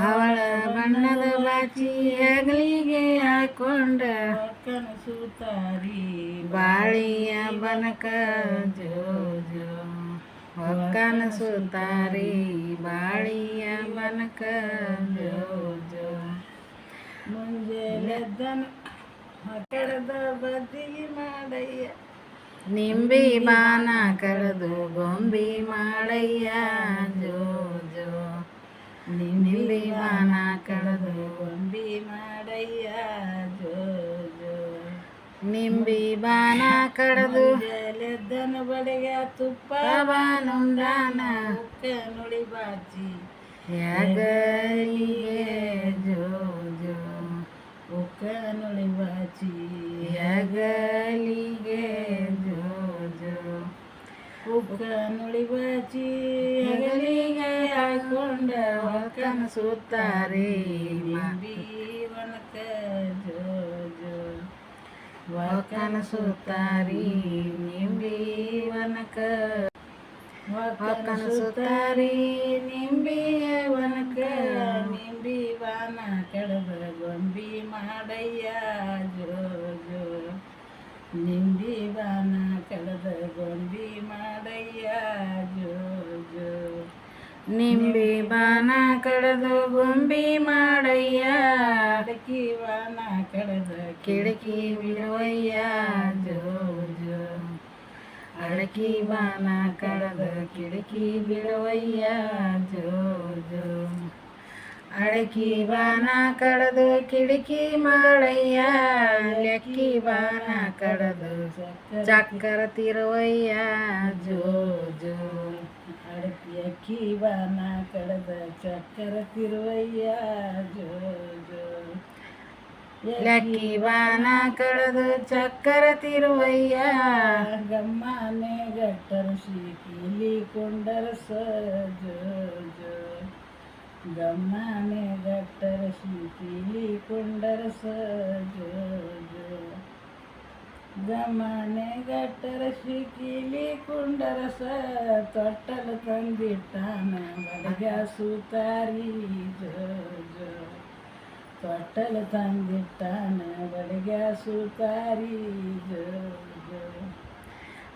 ಅವಳ ಬಣ್ಣದ ಬಾಚಿ ಹೆಗಲಿಗೆ ಹಾಕೊಂಡ ಕನಸುತ್ತಾರಿ ಬಾಳಿಯ ಬನಕ ಜೋ ಜೋ ಕನಸುತ್ತಾರಿ ಬಾಳಿಯ ಬನಕ ಜೋ ಜೋ ಮುಂಜಾನೆದ್ದನ ಕಡದ ಬದಿಗೆ ಮಾಡಯ್ಯ ನಿಂಬಿ ಬಾನ ಕಳೆದು ಗೊಂಬಿ ಮಾಡಯ್ಯ ಜೋ ಜೋ ನಿಂಬಿ ಬಾನ ಕಳೆದು ಗೊಂಬಿ ಮಾಡಯ್ಯ ಜೋ ಜೋ ನಿಂಬಿ ಬಾನ ಕಳೆದು ಮುಂಜಾನೆದ್ದನ ಬಡಿಗೆ ತುಪ್ಪ ಬಾನುಂಡಾನ ನುಡಿ ಬಾಚಿ ಹೆಗಲಿಗೆ ಜೋ ಜೋ ನುಡಿ ಬಾಚಿ ಹೆಗಲಿಗೆ ಜೋ ಜೋ ನುಡಿ ಬಾಚಿ ಹೆಗಲಿಗೆ ಹಾಕೊಂಡ ಕನಸುತ್ತಾರೆ ವನಕ ಜೋ ಜೋ ಕನಸುತ್ತಾರಿ ನಿಂಬಿ ವನಕ ಕನಸುತ್ತಾರಿ ನಿಂಬಿಯ ವನಕ ನಿಂಬಿ ಬಾನ ಕಡದ ಗೊಂಬಿ ಮಾಡಯ್ಯ ಜೋ ಜೋ ನಿಂಬಿ ಬಾನ ಕಡದ ಗೊಂಬಿ ಮಾಡಯ್ಯ ಜೋ ಜೋ ನಿಂಬಿ ಬಾನ ಕಳೆದು ಗೊಂಬಿ ಮಾಡಯ್ಯ ಅಡಕಿ ಬಾನ ಕಡದ ಕಿಡಕಿ ಬಿಡುವಯ್ಯ ಜೋ ಜೋ ಅಡಕಿ ಬಾನ ಕಳೆದ ಕಿಡಕಿ ಬಿಡುವಯ್ಯ ಜೋ ಜೋ ಅಡಕಿ ಬಾನ ಕಳೆದು ಕಿಡಕಿ ಮಾಡಯ್ಯ ಲೆಕ್ಕಿ ಬಾನ ಕಳೆದು ಚಕ್ಕರ ತಿರುವಯ್ಯ ಜೋ ಜೋ ಅಕ್ಕಿ ಬಾನ ಕಡದ ಚಕ್ಕರ ತಿರುವಯ್ಯ ಜೋ ಜೋ ಲೆಕ್ಕಿ ಬಾನ ಕಳೆದು ಚಕ್ಕರ ತಿರುವಯ್ಯ ಗಮ್ಮನೆ ಗಟ್ಟರಸಿ ಕೀಲಿ ಕೊಂಡರಸ ಜೋ ಜೋ ಗಮ್ಮನೆ ಗಟ್ಟರಸಿ ಕೀಲಿ ಕೊಂಡರಸ ಜೋ ಜೋ ಗಮನೆ ಗಟ್ಟರಸಿ ಕೀಲಿ ಕುಂಡರಸ ತೊಟ್ಟಲು ತಂದಿಟ್ಟಾನ ಬಡಗ ಸೂತಾರಿ ಜೋ ಜೋ ತೊಟ್ಟಲು ತಂದಿಟ್ಟಾನ ಬಡಗ ಸೂತಾರಿ ಜೋ ಜೋ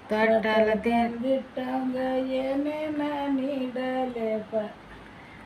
ತೊಟ್ಟಲು ತಂದಿಟ್ಟಂಗ ಏನೇನ ನೀಡಲೆಪ್ಪ